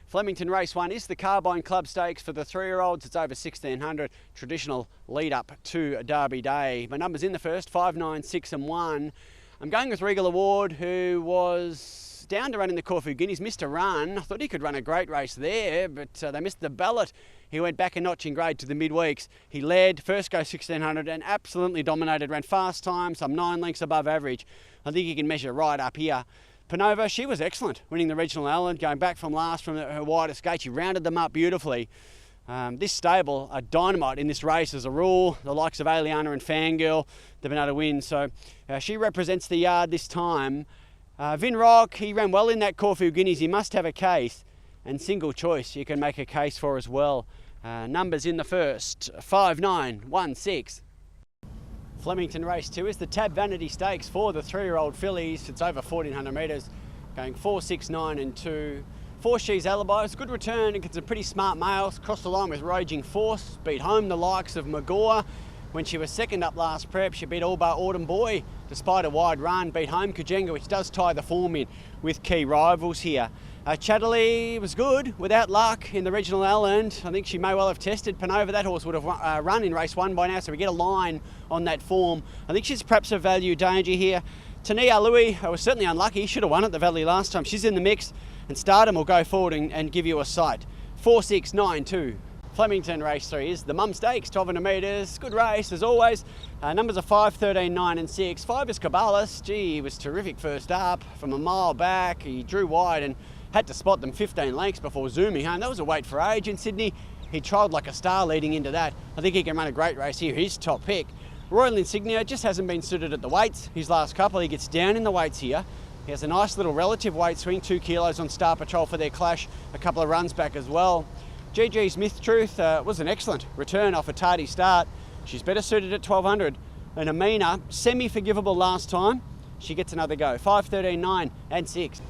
Flemington Race 1 is the Carbine Club Stakes for the 3-year-olds. It's over 1,600, traditional lead up to Derby Day. My numbers in the first, 5, 9, 6 and 1. I'm going with Regal Award, who was down to run in the Corfu Guineas, missed a run. I thought he could run a great race there, but they missed the ballot. He went back a notch in grade to the midweeks. He led, first go 1,600 and absolutely dominated, ran fast time, some 9 lengths above average. I think he can measure right up here. Panova, she was excellent, winning the Regional Allen, going back from last from her widest gate. She rounded them up beautifully. This stable are dynamite in this race as a rule. The likes of Aliana and Fangirl, they've been able to win. So she represents the yard this time. Vin Rock, he ran well in that Corfu Guineas. He must have a case. And Single Choice, you can make a case for as well. Numbers in the first, 5, 9, 1, 6. Flemington Race 2 is the Tab Vanity Stakes for the 3-year-old fillies. It's over 1,400 metres, going 4, 6, 9 and 2. 4 She's Alibi, it's a good return against a pretty smart male. Crossed the line with Raging Force, beat home the likes of Magor. When she was second up last prep, she beat all but Autumn Boy, despite a wide run. Beat home Kajenga, which does tie the form in with key rivals here. Chatterley was good, without luck in the Regional Allen. I think she may well have tested Panova. That horse would have run in race 1 by now, so we get a line on that form. I think she's perhaps a value danger here. Tania Louis was certainly unlucky. Should have won at the Valley last time. She's in the mix, and Stardom will go forward and give you a sight. 4, 6, 9, 2. Flemington Race 3 is the Mum Stakes, 1,200 metres. Good race as always. Numbers are 5, 13, 9 and 6. 5 is Cabalas. Gee, he was terrific first up from a mile back. He drew wide and had to spot them 15 lengths before zooming home. That was a weight for age in Sydney. He trialled like a star leading into that. I think he can run a great race here. His top pick. Royal Insignia just hasn't been suited at the weights. His last couple, he gets down in the weights here. He has a nice little relative weight swing, 2 kilos on Star Patrol for their clash, a couple of runs back as well. GG's Myth Truth was an excellent return off a tardy start. She's better suited at 1,200. And Amina, semi-forgivable last time. She gets another go. 5, 13, 9 and 6.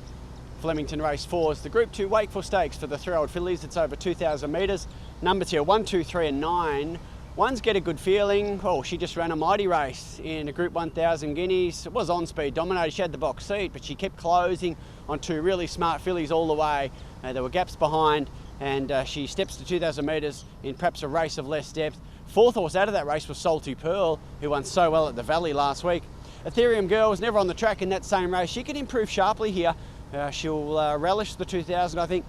Flemington Race 4 is the Group 2 Wakeful Stakes for the 3-year-old fillies. It's over 2,000 metres. Numbers here 1, 2, 3 and 9. One's Get a Good Feeling. Oh, she just ran a mighty race in a Group 1,000 guineas. It was on speed dominated. She had the box seat, but she kept closing on 2 really smart fillies all the way. There were gaps behind, and she steps to 2,000 metres in perhaps a race of less depth. 4th horse out of that race was Salty Pearl, who won so well at the Valley last week. Ethereum Girl was never on the track in that same race. She can improve sharply here. She'll relish the 2,000, I think.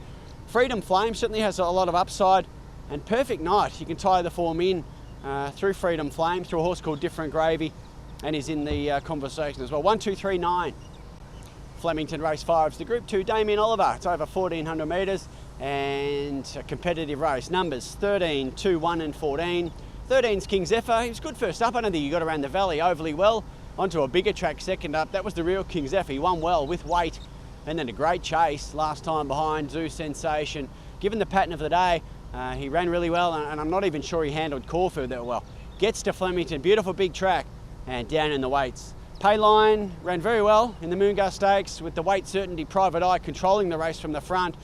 Freedom Flame certainly has a lot of upside. And Perfect Night, you can tie the form in through Freedom Flame, through a horse called Different Gravy, and is in the conversation as well. 1, 2, 3, 9. Flemington Race 5 is the Group 2 Damien Oliver. It's over 1,400 metres and a competitive race. Numbers 13, 2, 1 and 14. 13's King Zephyr. He was good first up. I don't think he got around the Valley overly well. Onto a bigger track second up. That was the real King Zephyr. He won well with weight. And then a great chase last time behind Zoo Sensation. Given the pattern of the day, he ran really well, and I'm not even sure he handled Corfu that well. Gets to Flemington, beautiful big track, and down in the weights. Payline ran very well in the Moongar Stakes with the weight certainty Private Eye controlling the race from the front.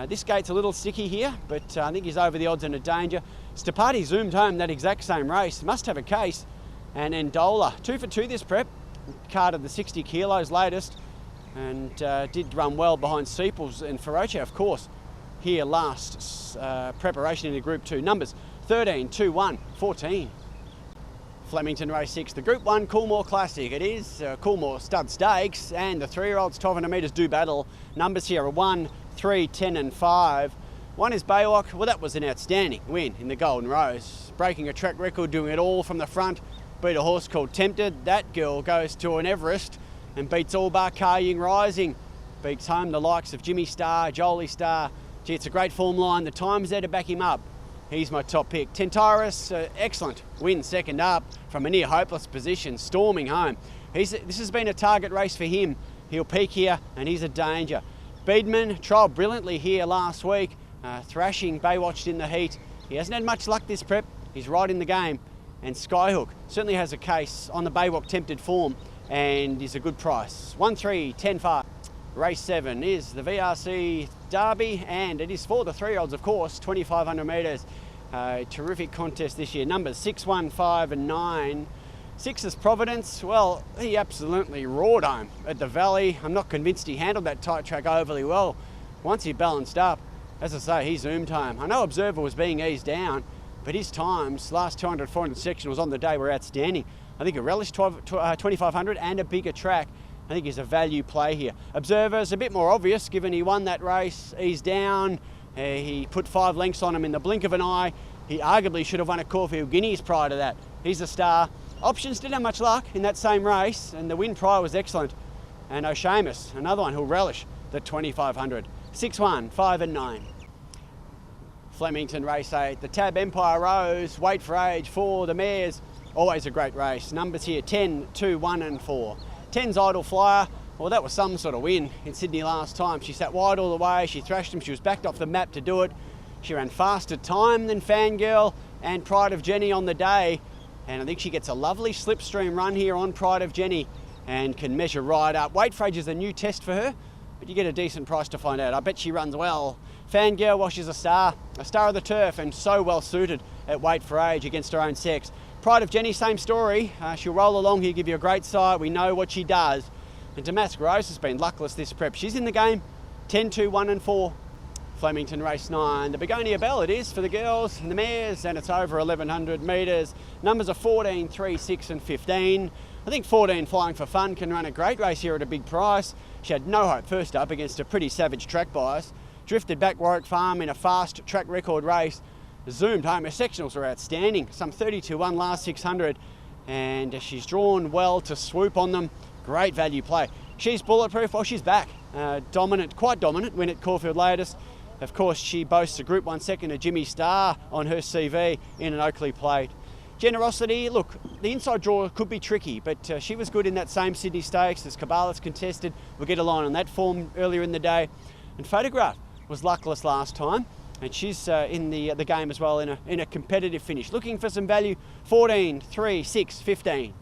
This gate's a little sticky here, but I think he's over the odds and a danger. Stapati zoomed home that exact same race, must have a case. And Endola, 2 for 2 this prep, carded the 60 kilos latest, and did run well behind Seeples and Feroce, of course, here last preparation in the Group 2. Numbers 13, 2, 1, 14. Flemington Race 6, the Group 1 Coolmore Classic. It is Coolmore Stud Stakes, and the 3-year-olds 1,200 metres do battle. Numbers here are 1, 3, 10 and 5. 1 is Baywalk. Well, that was an outstanding win in the Golden Rose. Breaking a track record, doing it all from the front. Beat a horse called Tempted. That girl goes to an Everest and beats all bar Car-Ying Rising. Beats home the likes of Jimmy Star, Jolie Star. Gee, it's a great form line. The time's there to back him up. He's my top pick. Tentaris, excellent win second up from a near hopeless position, storming home. This has been a target race for him. He'll peak here, and he's a danger. Beedman trialled brilliantly here last week, thrashing Baywatched in the heat. He hasn't had much luck this prep. He's right in the game. And Skyhook certainly has a case on the Baywalk Tempted form and is a good price. 1, 3, 10, 5. Race 7 is the VRC Derby, and it is for the 3-year-olds, of course, 2,500 metres. Terrific contest this year. Numbers 6, 1, 5 and 9. 6 is Providence. Well, he absolutely roared home at the Valley. I'm not convinced he handled that tight track overly well. Once he balanced up, As I say, he zoomed home. I know Observer was being eased down, but his times, last 200, 400 sectionals on the day were outstanding. I think a relish 2500 and a bigger track, I think is a value play here. Observer's a bit more obvious given he won that race, eased down, he put 5 lengths on him in the blink of an eye. He arguably should have won a Caulfield Guineas prior to that. He's a star. Options didn't have much luck in that same race, and the win prior was excellent. And O'Shamus, another one who'll relish the 2500. 6, 1, 5 and 9. Flemington race 8. The Tab Empire Rose, Wait for Age for the mares. Always a great race. Numbers here 10, 2, 1 and 4. 10's Idle Flyer. Well, that was some sort of win in Sydney last time. She sat wide all the way. She thrashed him. She was backed off the map to do it. She ran faster time than Fangirl and Pride of Jenny on the day. And I think she gets a lovely slipstream run here on Pride of Jenny and can measure right up. Wait for Age is a new test for her, but you get a decent price to find out. I bet she runs well. Fangirl, well, she's a star of the turf and so well suited at Wait for Age against her own sex. Pride of Jenny, same story. She'll roll along here, give you a great sight. We know what she does. And Damask Rose has been luckless this prep. She's in the game. 10, 2, 1 and 4. Flemington race 9. The Begonia Bell it is for the girls and the mares, and it's over 1100 metres. Numbers are 14, 3, 6 and 15. I think 14 Flying for Fun can run a great race here at a big price. She had no hope first up against a pretty savage track bias. Drifted back Warwick Farm in a fast track record race. Zoomed home. Her sectionals were outstanding. Some 32-1 last 600. And she's drawn well to swoop on them. Great value play. She's bulletproof. Well, she's back. Dominant, quite dominant win at Caulfield Latest. Of course, she boasts a Group 1 second, a Jimmy Star on her CV in an Oakley plate. Generosity, look, the inside draw could be tricky, but she was good in that same Sydney Stakes as Cabalas contested. We'll get a line on that form earlier in the day. And Photograph was luckless last time, and she's in the game as well in a competitive finish. Looking for some value, 14, 3, 6, 15.